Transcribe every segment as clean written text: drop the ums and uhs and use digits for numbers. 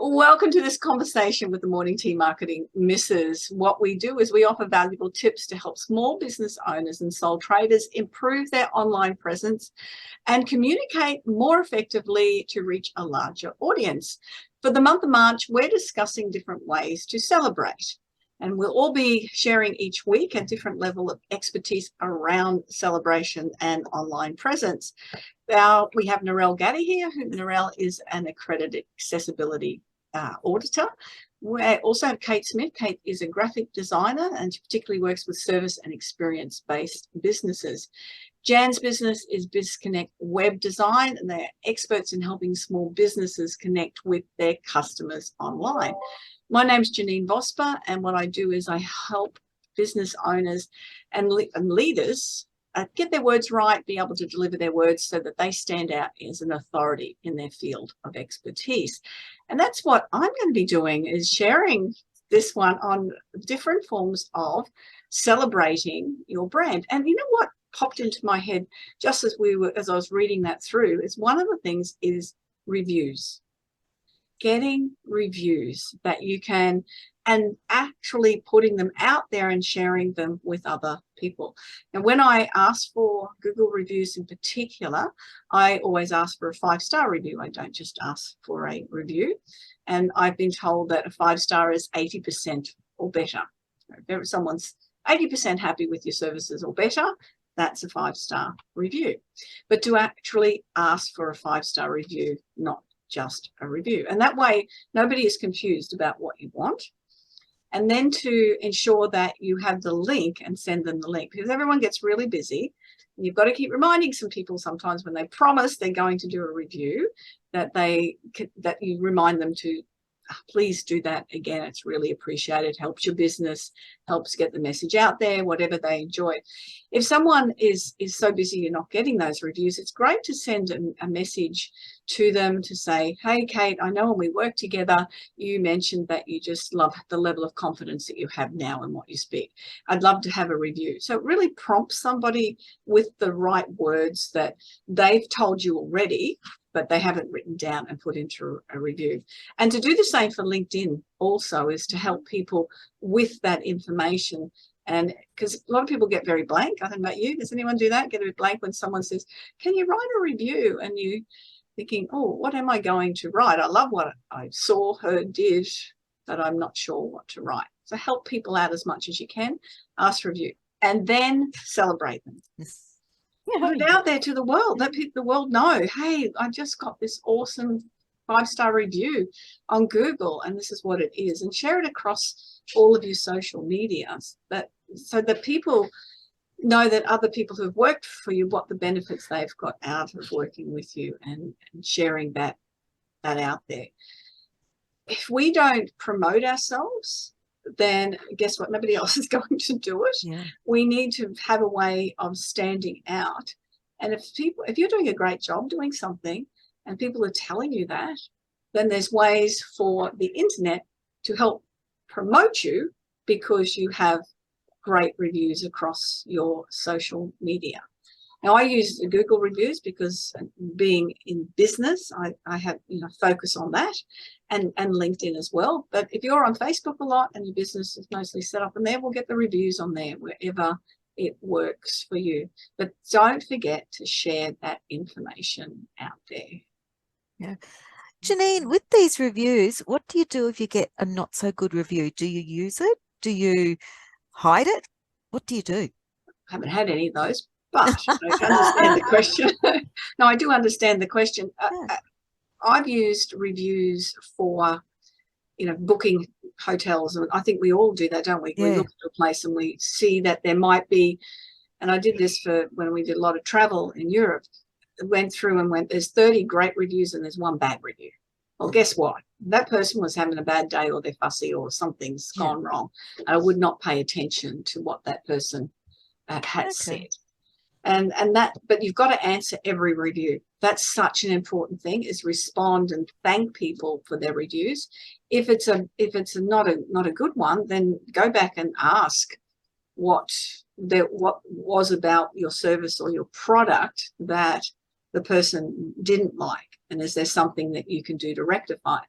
Welcome to this conversation with the Morning Tea Marketing Missus. What we do is we offer valuable tips to help small business owners and sole traders improve their online presence and communicate more effectively to reach a larger audience. For the month of March, we're discussing different ways to celebrate. And we'll all be sharing each week a different level of expertise around celebration and online presence. Now, we have Narelle Gaddy here. Narelle is an accredited accessibility auditor. We also have Kate Smith. Kate is a graphic designer and she particularly works with service and experience-based businesses. Jan's business is BizConnect Web Design, and they're experts in helping small businesses connect with their customers online. My name's Janine Vosper, and what I do is I help business owners and leaders get their words right, be able to deliver their words so that they stand out as an authority in their field of expertise. And that's what I'm going to be doing, is sharing this one on different forms of celebrating your brand. And you know what popped into my head just as I was reading that through is one of the things is reviews. Getting reviews that you can, and actually putting them out there and sharing them with other people. And when I ask for Google reviews in particular, I always ask for a 5-star review. I don't just ask for a review. And I've been told that a 5-star is 80% or better. If someone's 80% happy with your services or better, that's a 5-star review. But to actually ask for a 5-star review, not just a review. And that way, nobody is confused about what you want. And then to ensure that you have the link and send them the link, because everyone gets really busy. And you've got to keep reminding some people sometimes when they promise they're going to do a review that you remind them to please do that again. It's really appreciated, helps your business, helps get the message out there, whatever they enjoy. If someone is so busy you're not getting those reviews, it's great to send a message to them to say, hey, Kate, I know when we work together, you mentioned that you just love the level of confidence that you have now in what you speak. I'd love to have a review. So it really prompts somebody with the right words that they've told you already, but they haven't written down and put into a review. And to do the same for LinkedIn also is to help people with that information. And because a lot of people get very blank. I don't know about you. Does anyone do that? Get a bit blank when someone says, can you write a review? And you thinking, oh, what am I going to write? I love what I saw, heard, did, but I'm not sure what to write. So help people out as much as you can. Ask for a review and then celebrate them. Yes. Put it out there to the world. Let the world know, hey, I just got this awesome 5-star review on Google and this is what it is. And share it across all of your social medias so that people know that other people who have worked for you, what the benefits they've got out of working with you and sharing that out there. If we don't promote ourselves, then guess what? Nobody else is going to do it. Yeah. We need to have a way of standing out. And if you're doing a great job doing something and people are telling you that, then there's ways for the internet to help promote you because you have great reviews across your social media. Now, I use Google reviews because being in business, I have focus on that and LinkedIn as well. But if you're on Facebook a lot and your business is mostly set up in there, we'll get the reviews on there wherever it works for you. But don't forget to share that information out there. Yeah. Janine, with these reviews, what do you do if you get a not so good review? Do you use it? Do you hide it? What do you do? I haven't had any of those. But I understand the question. No, I do understand the question. Yeah. I've used reviews for, booking hotels. And I think we all do that, don't we? Yeah. We look at a place and we see that there might be, and I did this for when we did a lot of travel in Europe, went through and there's 30 great reviews and there's one bad review. Well, guess what? That person was having a bad day or they're fussy or something's gone wrong. I would not pay attention to what that person had said. But you've got to answer every review. That's such an important thing, is respond and thank people for their reviews. If it's not a good one, then go back and ask what was about your service or your product that the person didn't like, and is there something that you can do to rectify?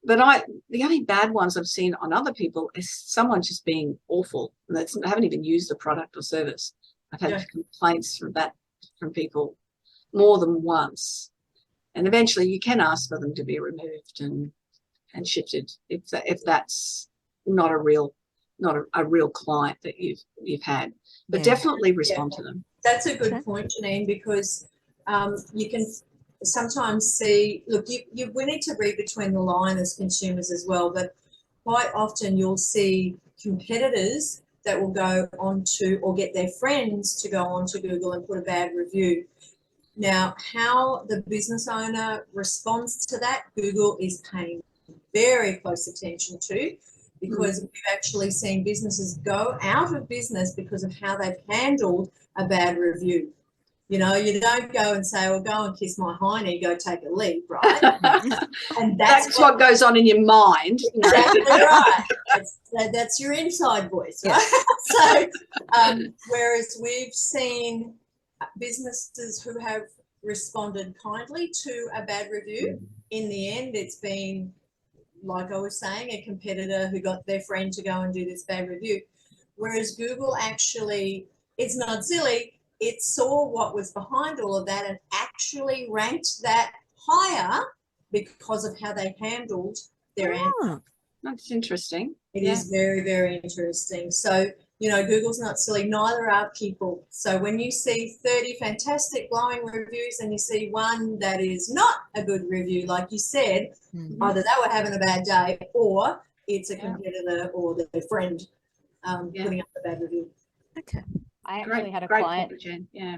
the only bad ones I've seen on other people is someone just being awful. They haven't even used a product or service. I've had complaints from people more than once. And eventually you can ask for them to be removed and shifted if that's not a real client that you've had. But definitely respond to them. That's a good point, Janine, because you can sometimes see, look, we need to read between the line as consumers as well, but quite often you'll see competitors that will go on to, or get their friends to go on to Google and put a bad review. Now, how the business owner responds to that, Google is paying very close attention to, because we've actually seen businesses go out of business because of how they've handled a bad review. You know, you don't go and say, well, go and kiss my hiney, go take a leap, right? And that's what goes on in your mind. Exactly right. That's your inside voice, right? So, whereas we've seen businesses who have responded kindly to a bad review, in the end, it's been, like I was saying, a competitor who got their friend to go and do this bad review. Whereas Google actually, it's not silly, it saw what was behind all of that and actually ranked that higher because of how they handled their answer. That's interesting. It is very, very interesting. So, you know, Google's not silly, neither are people. So when you see 30 fantastic glowing reviews and you see one that is not a good review, like you said, either they were having a bad day or it's a competitor or their friend putting up a bad review. Okay. I actually had a client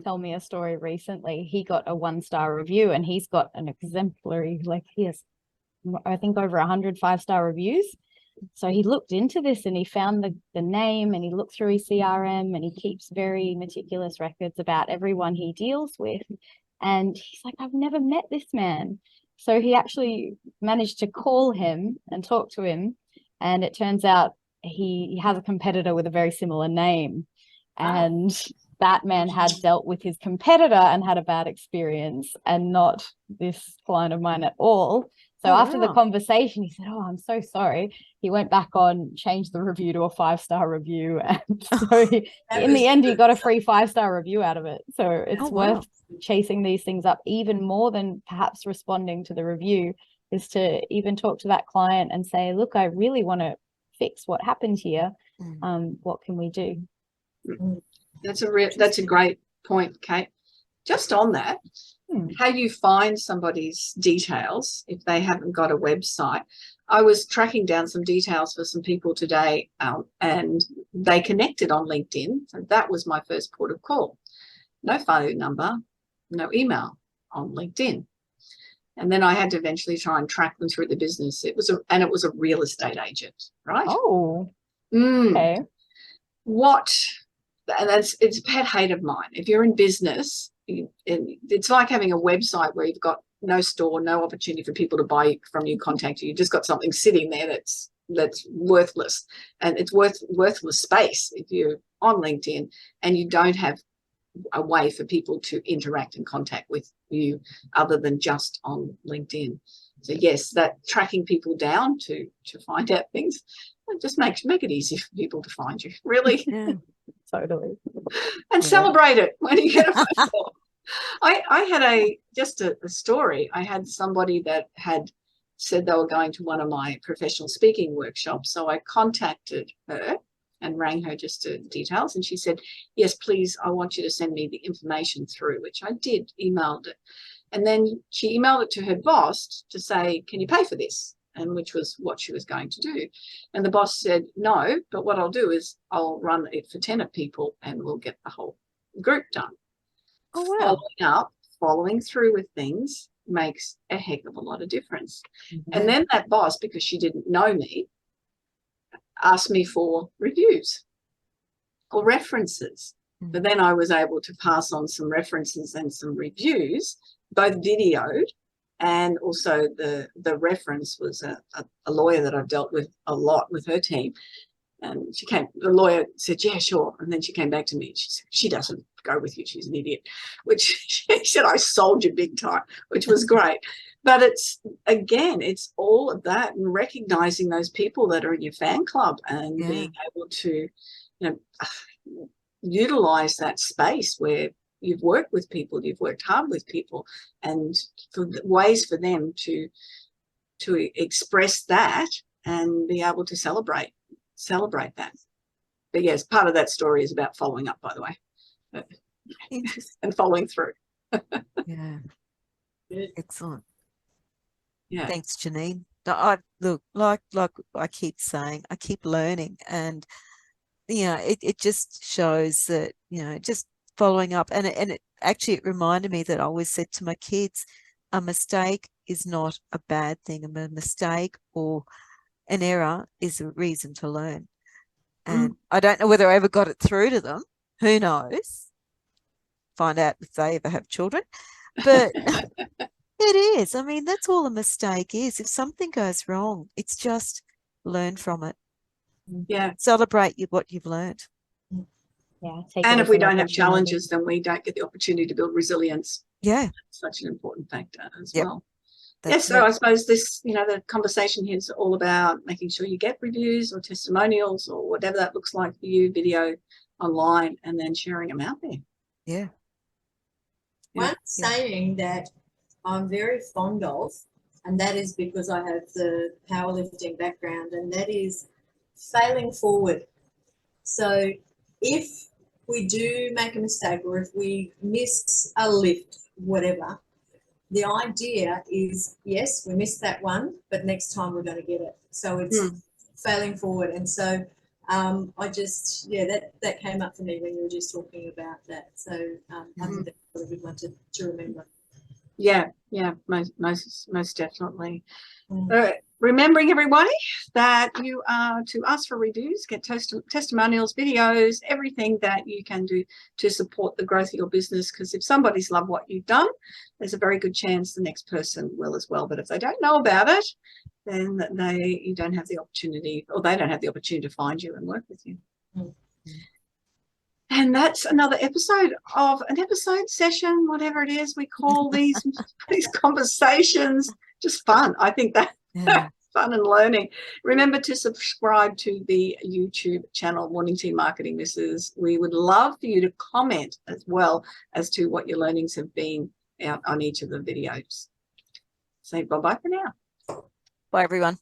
tell me a story recently. He got a 1-star review and he's got an exemplary, like he has, I think, over 100 5-star reviews. So he looked into this and he found the name and he looked through his CRM and he keeps very meticulous records about everyone he deals with. And he's like, I've never met this man. So he actually managed to call him and talk to him. And it turns out he has a competitor with a very similar name. And that man had dealt with his competitor and had a bad experience and not this client of mine at all. So after the conversation, he said, oh, I'm so sorry. He went back on, changed the review to a 5-star review. And so in the end, he got a free 5-star review out of it. So it's worth chasing these things up even more than perhaps responding to the review, is to even talk to that client and say, look, I really want to fix what happened here. What can we do? That's a great point, Kate. Just on that, how you find somebody's details if they haven't got a website. I was tracking down some details for some people today, and they connected on LinkedIn. So that was my first port of call. No phone number, no email on LinkedIn. And then I had to eventually try and track them through the business. It was a real estate agent, right? Oh, okay. And it's a pet hate of mine. If you're in business, it's like having a website where you've got no store, no opportunity for people to buy from you, contact you. You've just got something sitting there that's worthless, and it's worthless space if you're on LinkedIn and you don't have a way for people to interact and contact with you other than just on LinkedIn. So yes, that tracking people down to find out things, just make it easy for people to find you, really. Yeah. Totally. And celebrate it when you get a phone call. I had a story. I had somebody that had said they were going to one of my professional speaking workshops. So I contacted her and rang her just to details. And she said, yes, please, I want you to send me the information through, which I did, emailed it. And then she emailed it to her boss to say, can you pay for this? And which was what she was going to do. And the boss said, no, but what I'll do is I'll run it for 10 people and we'll get the whole group done. Oh, wow. Following through with things makes a heck of a lot of difference. And then that boss, because she didn't know me, asked me for reviews or references. But then I was able to pass on some references and some reviews, both videoed, and also the reference was a lawyer that I've dealt with a lot with her team. And the lawyer said, yeah, sure. And then she came back to me and she said, she doesn't go with you. She's an idiot, which she said, I sold you big time, which was great. But it's, again, it's all of that, and recognizing those people that are in your fan club and being able to, utilize that space where you've worked with people, you've worked hard with people, and for ways for them to express that and be able to celebrate that. But yes, part of that story is about following up, by the way, and following through. Yeah. Excellent. Yeah. Thanks, Janine. I look, like I keep saying, I keep learning, and it just shows that, just following up, and it actually, it reminded me that I always said to my kids, a mistake is not a bad thing. A mistake or an error is a reason to learn. And I don't know whether I ever got it through to them. Who knows? Find out if they ever have children. But it is. I mean, that's all a mistake is. If something goes wrong, it's just learn from it. Yeah. Celebrate what you've learned. Yeah. And if we don't have challenges, then we don't get the opportunity to build resilience. Yeah. Such an important factor as Yep. well. That's So I suppose this, the conversation here is all about making sure you get reviews or testimonials or whatever that looks like for you, video, online, and then sharing them out there. Yeah. One saying that I'm very fond of, and that is because I have the powerlifting background, and that is failing forward. So if we do make a mistake, or if we miss a lift, whatever, the idea is, yes, we missed that one, but next time we're going to get it. So it's failing forward. And so I just, that came up for me when you were just talking about that. So I think that's a good one to remember. Yeah, most definitely. Remembering, everybody, that you are to ask for reviews, get testimonials, videos, everything that you can do to support the growth of your business, because if somebody's loved what you've done, there's a very good chance the next person will as well. But if they don't know about it, then you don't have the opportunity, or they don't have the opportunity to find you and work with you. And that's another episode of an episode session, whatever it is we call these conversations. Just fun. I think that fun and learning. Remember to subscribe to the YouTube channel, Morning Team Marketing Misses. We would love for you to comment as well as to what your learnings have been out on each of the videos. Say bye-bye for now. Bye, everyone.